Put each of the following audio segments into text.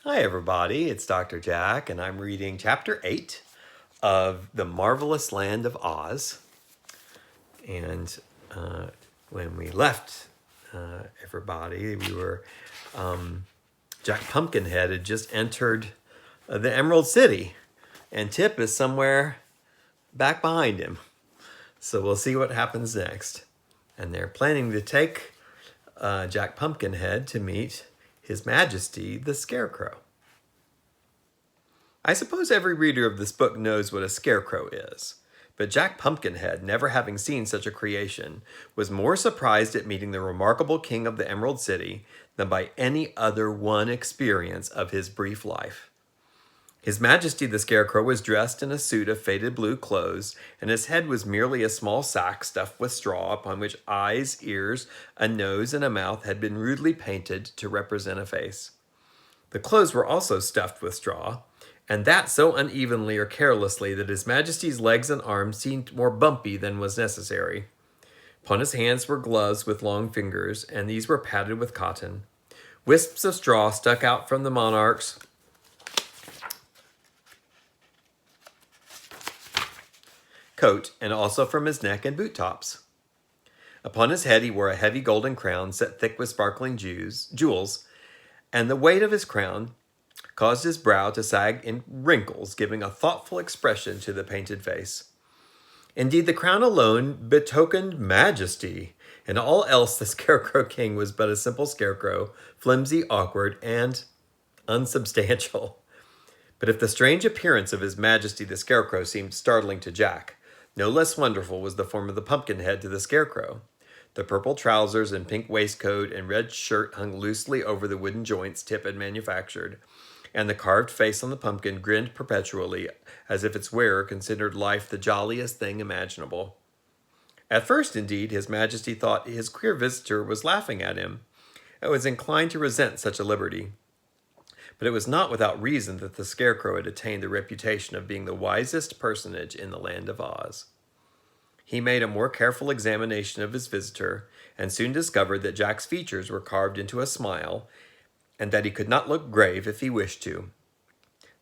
Hi, everybody. It's Dr. Jack, and I'm reading Chapter 8 of The Marvelous Land of Oz. And when we left everybody, Jack Pumpkinhead had just entered the Emerald City, and Tip is somewhere back behind him. So we'll see what happens next. And they're planning to take Jack Pumpkinhead to meet His Majesty the Scarecrow. I suppose every reader of this book knows what a scarecrow is, but Jack Pumpkinhead, never having seen such a creation, was more surprised at meeting the remarkable king of the Emerald City than by any other one experience of his brief life. His Majesty the Scarecrow was dressed in a suit of faded blue clothes, and his head was merely a small sack stuffed with straw upon which eyes, ears, a nose, and a mouth had been rudely painted to represent a face. The clothes were also stuffed with straw, and that so unevenly or carelessly that His Majesty's legs and arms seemed more bumpy than was necessary. Upon his hands were gloves with long fingers, and these were padded with cotton. Wisps of straw stuck out from the monarch's coat, and also from his neck and boot tops. Upon his head he wore a heavy golden crown set thick with sparkling jewels, and the weight of his crown caused his brow to sag in wrinkles, giving a thoughtful expression to the painted face. Indeed, the crown alone betokened majesty, and all else the Scarecrow King was but a simple scarecrow, flimsy, awkward, and unsubstantial. But if the strange appearance of His Majesty the Scarecrow seemed startling to Jack, no less wonderful was the form of the Pumpkinhead to the Scarecrow. The purple trousers and pink waistcoat and red shirt hung loosely over the wooden joints Tip had manufactured, and the carved face on the pumpkin grinned perpetually, as if its wearer considered life the jolliest thing imaginable. At first, indeed, His Majesty thought his queer visitor was laughing at him, and was inclined to resent such a liberty. But it was not without reason that the Scarecrow had attained the reputation of being the wisest personage in the land of Oz. He made a more careful examination of his visitor, and soon discovered that Jack's features were carved into a smile, and that he could not look grave if he wished to.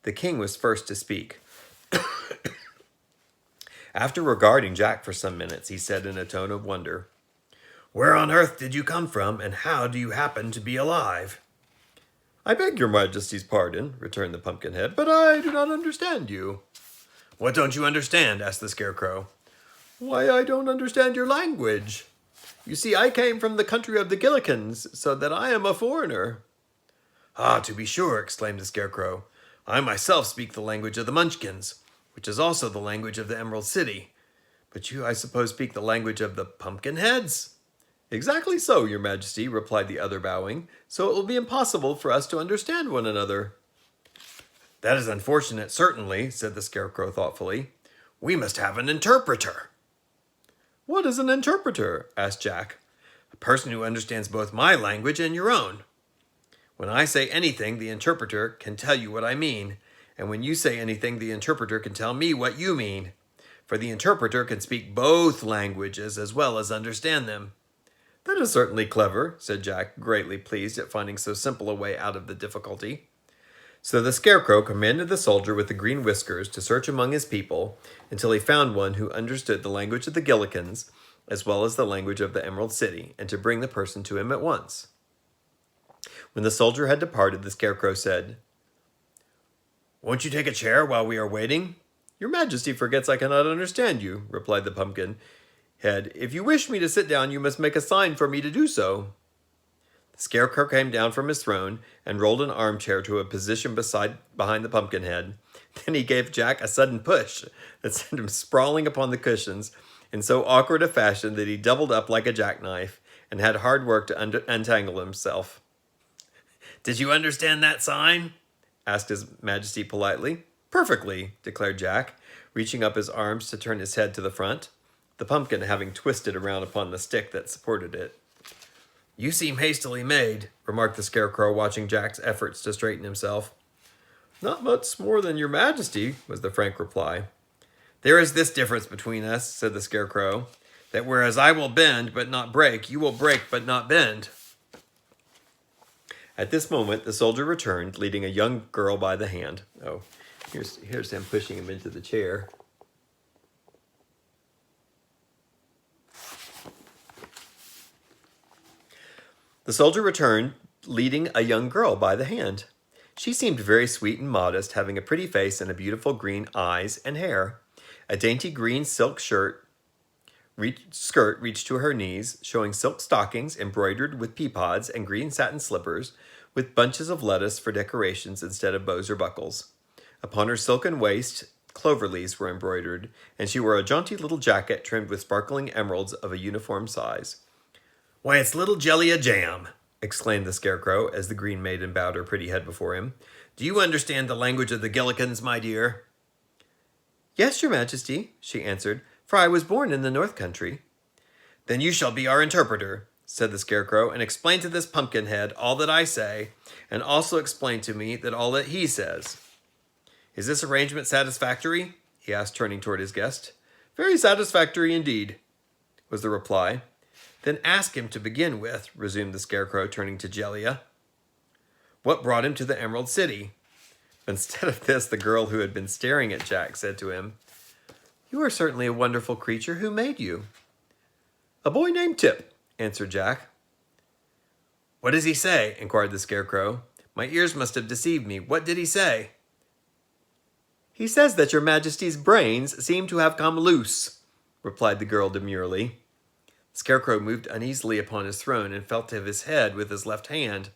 The king was first to speak. After regarding Jack for some minutes, he said in a tone of wonder, "Where on earth did you come from, and how do you happen to be alive?" "I beg your Majesty's pardon," returned the Pumpkinhead, "but I do not understand you." "What don't you understand?" asked the Scarecrow. "Why, I don't understand your language. You see, I came from the country of the Gillikins, so that I am a foreigner." "Ah, to be sure," exclaimed the Scarecrow. "I myself speak the language of the Munchkins, which is also the language of the Emerald City. But you, I suppose, speak the language of the Pumpkinheads?" "Exactly so, your Majesty," replied the other, bowing, "so it will be impossible for us to understand one another." "That is unfortunate, certainly," said the Scarecrow thoughtfully. "We must have an interpreter." "What is an interpreter?" asked Jack. "A person who understands both my language and your own. When I say anything, the interpreter can tell you what I mean, and when you say anything, the interpreter can tell me what you mean. For the interpreter can speak both languages as well as understand them." "That is certainly clever," said Jack, greatly pleased at finding so simple a way out of the difficulty. So the Scarecrow commanded the soldier with the green whiskers to search among his people until he found one who understood the language of the Gillikins as well as the language of the Emerald City, and to bring the person to him at once. When the soldier had departed, the Scarecrow said, "Won't you take a chair while we are waiting?" "Your Majesty forgets I cannot understand you," replied the Pumpkinhead. "If you wish me to sit down, you must make a sign for me to do so." The Scarecrow came down from his throne and rolled an armchair to a position behind the Pumpkinhead. Then he gave Jack a sudden push that sent him sprawling upon the cushions in so awkward a fashion that he doubled up like a jackknife and had hard work to untangle himself. "Did you understand that sign?" asked His Majesty politely. "Perfectly," declared Jack, reaching up his arms to turn his head to the front, the pumpkin having twisted around upon the stick that supported it. "You seem hastily made," remarked the Scarecrow, watching Jack's efforts to straighten himself. "Not much more than your Majesty," was the frank reply. "There is this difference between us," said the Scarecrow, "that whereas I will bend but not break, you will break but not bend." At this moment, the soldier returned, leading a young girl by the hand. Oh, here's him pushing him into the chair. The soldier returned, leading a young girl by the hand. She seemed very sweet and modest, having a pretty face and a beautiful green eyes and hair. A dainty green silk skirt reached to her knees, showing silk stockings embroidered with pea pods and green satin slippers, with bunches of lettuce for decorations instead of bows or buckles. Upon her silken waist, clover leaves were embroidered, and she wore a jaunty little jacket trimmed with sparkling emeralds of a uniform size. "Why, it's little Jellia Jam!" exclaimed the Scarecrow as the Green Maiden bowed her pretty head before him. "Do you understand the language of the Gillikins, my dear?" "Yes, your Majesty," she answered, "for I was born in the North Country." "Then you shall be our interpreter," said the Scarecrow, "and explain to this Pumpkinhead all that I say, and also explain to me all that he says. Is this arrangement satisfactory?" he asked, turning toward his guest. "Very satisfactory indeed," was the reply. "Then ask him to begin with," resumed the Scarecrow, turning to Jellia. "What brought him to the Emerald City?" Instead of this, the girl who had been staring at Jack said to him, "You are certainly a wonderful creature. Who made you?" "A boy named Tip," answered Jack. "What does he say?" inquired the Scarecrow. "My ears must have deceived me. What did he say?" "He says that your Majesty's brains seem to have come loose," replied the girl demurely. Scarecrow moved uneasily upon his throne and felt of his head with his left hand.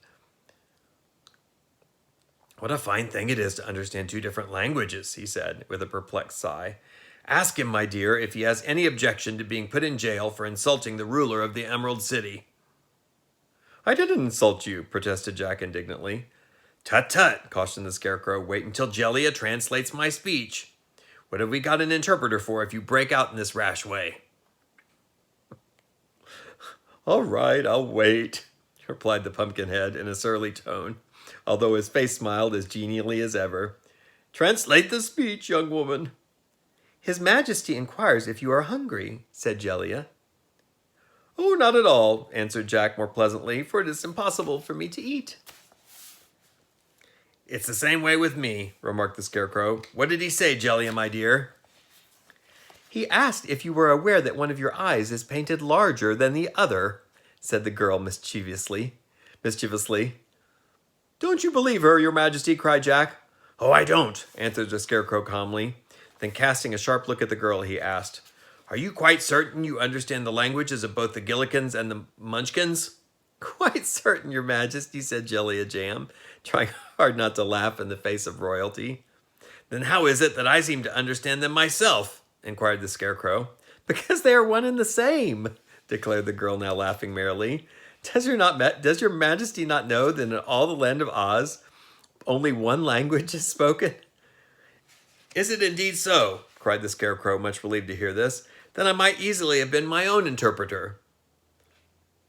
"What a fine thing it is to understand two different languages," he said, with a perplexed sigh. "Ask him, my dear, if he has any objection to being put in jail for insulting the ruler of the Emerald City." "I didn't insult you," protested Jack indignantly. "Tut, tut," cautioned the Scarecrow. "Wait until Jellia translates my speech. What have we got an interpreter for if you break out in this rash way?" "All right, I'll wait," replied the Pumpkinhead in a surly tone, although his face smiled as genially as ever. "Translate the speech, young woman." "His Majesty inquires if you are hungry," said Jellia. "Oh, not at all," answered Jack more pleasantly, "for it is impossible for me to eat." "It's the same way with me," remarked the Scarecrow. "What did he say, Jellia, my dear?" "He asked if you were aware that one of your eyes is painted larger than the other," said the girl mischievously. "Don't you believe her, your Majesty?" cried Jack. "Oh, I don't," answered the Scarecrow calmly. Then casting a sharp look at the girl, he asked, "Are you quite certain you understand the languages of both the Gillikins and the Munchkins?" "Quite certain, your Majesty," said Jellia Jam, trying hard not to laugh in the face of royalty. "Then how is it that I seem to understand them myself?" inquired the Scarecrow. "Because they are one and the same," declared the girl, now laughing merrily. Does your Majesty not know that in all the land of Oz, only one language is spoken?" "Is it indeed so?" cried the Scarecrow, much relieved to hear this. "Then I might easily have been my own interpreter."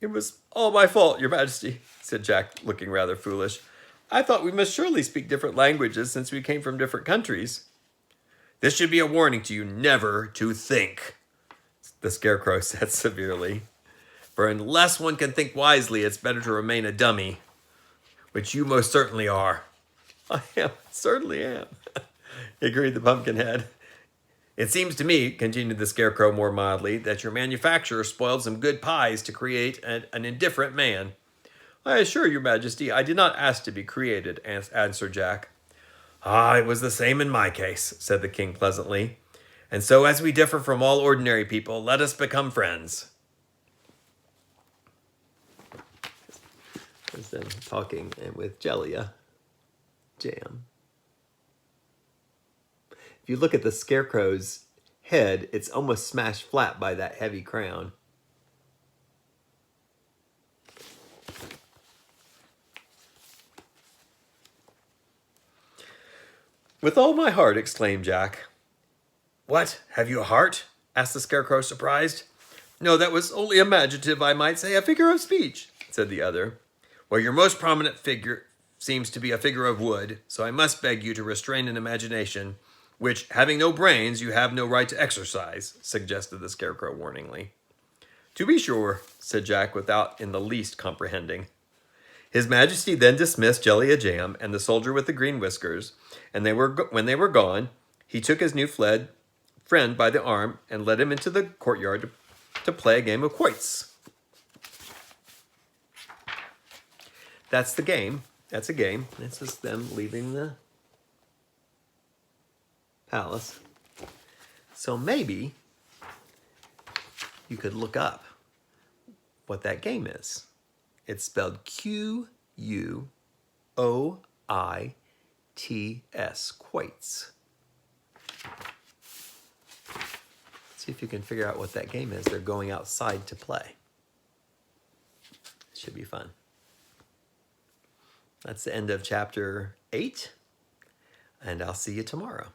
"It was all my fault, your Majesty," said Jack, looking rather foolish. "I thought we must surely speak different languages since we came from different countries." "This should be a warning to you never to think," the Scarecrow said severely. "For unless one can think wisely, it's better to remain a dummy, which you most certainly are." Certainly am," agreed the Pumpkinhead. "It seems to me," continued the Scarecrow more mildly, "that your manufacturer spoiled some good pies to create an indifferent man." "I assure your Majesty I did not ask to be created," answered Jack. "Ah, it was the same in my case," said the king pleasantly. "And so as we differ from all ordinary people, let us become friends." As them talking and with Jellia Jam. If you look at the Scarecrow's head, it's almost smashed flat by that heavy crown. "With all my heart," exclaimed Jack. "What? Have you a heart?" asked the Scarecrow, surprised. "No, that was only imaginative, I might say, a figure of speech," said the other. "Well, your most prominent figure seems to be a figure of wood, so I must beg you to restrain an imagination, which, having no brains, you have no right to exercise," suggested the Scarecrow warningly. "To be sure," said Jack, without in the least comprehending. His Majesty then dismissed Jellia Jam and the soldier with the green whiskers, and when they were gone, he took his new fled friend by the arm and led him into the courtyard to play a game of quoits. That's the game. That's a game. This is them leaving the palace. So maybe you could look up what that game is. It's spelled Quoits. Quoits. See if you can figure out what that game is. They're going outside to play. It should be fun. That's the end of chapter 8, and I'll see you tomorrow.